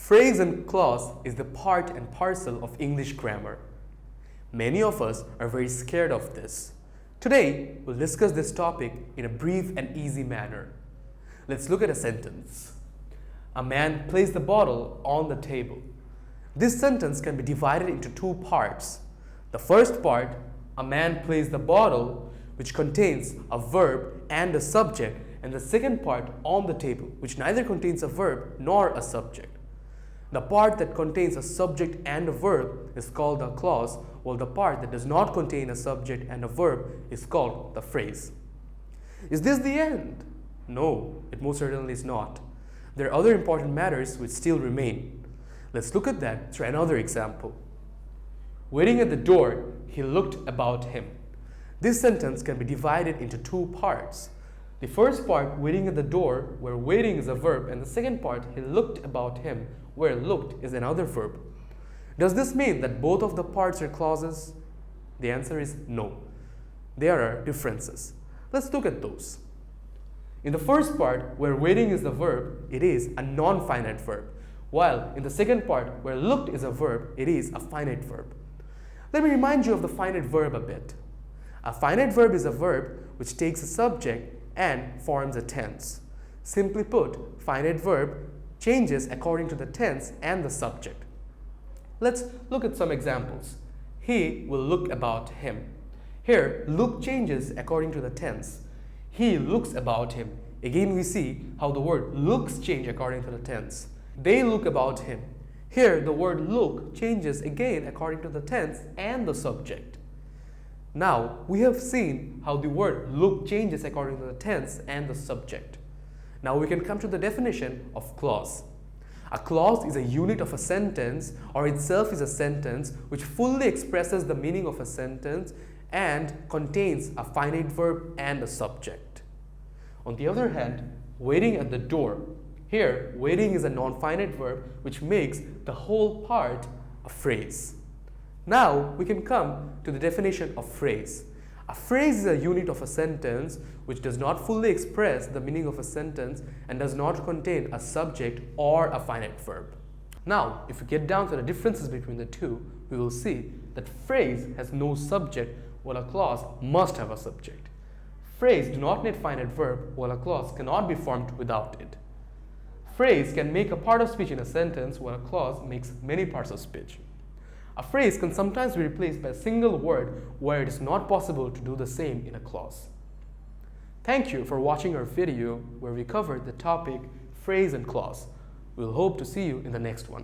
Phrase and clause is the part and parcel of English grammar. Many of us are very scared of this. Today, we'll discuss this topic in a brief and easy manner. Let's look at a sentence. A man placed the bottle on the table. This sentence can be divided into two parts. The first part, a man placed the bottle, which contains a verb and a subject, and the second part, on the table, which neither contains a verb nor a subject. The part that contains a subject and a verb is called a clause, while the part that does not contain a subject and a verb is called the phrase. Is this the end? No, it most certainly is not. There are other important matters which still remain. Let's look at that through another example. Waiting at the door, he looked about him. This sentence can be divided into two parts. The first part, waiting at the door, where waiting is a verb, and the second part, he looked about him, where looked is another verb. Does this mean that both of the parts are clauses? The answer is no. There are differences. Let's look at those. In the first part, where waiting is the verb, it is a non-finite verb, while in the second part, where looked is a verb, it is a finite verb. Let me remind you of the finite verb a bit. A finite verb is a verb which takes a subject and forms a tense. Simply put, finite verb changes according to the tense and the subject. Let's look at some examples. He will look about him. Here, look changes according to the tense. He looks about him. Again, we see how the word looks change according to the tense. They look about him. Here, the word look changes again according to the tense and the subject. Now, we have seen how the word look changes according to the tense and the subject. Now we can come to the definition of clause. A clause is a unit of a sentence, or itself is a sentence which fully expresses the meaning of a sentence and contains a finite verb and a subject. On the other hand, waiting at the door. Here, waiting is a non-finite verb which makes the whole part a phrase. Now we can come to the definition of phrase. A phrase is a unit of a sentence which does not fully express the meaning of a sentence and does not contain a subject or a finite verb. Now, if we get down to the differences between the two, we will see that phrase has no subject while a clause must have a subject. Phrase do not need finite verb while a clause cannot be formed without it. Phrase can make a part of speech in a sentence while a clause makes many parts of speech. A phrase can sometimes be replaced by a single word where it is not possible to do the same in a clause. Thank you for watching our video where we covered the topic phrase and clause. We'll hope to see you in the next one.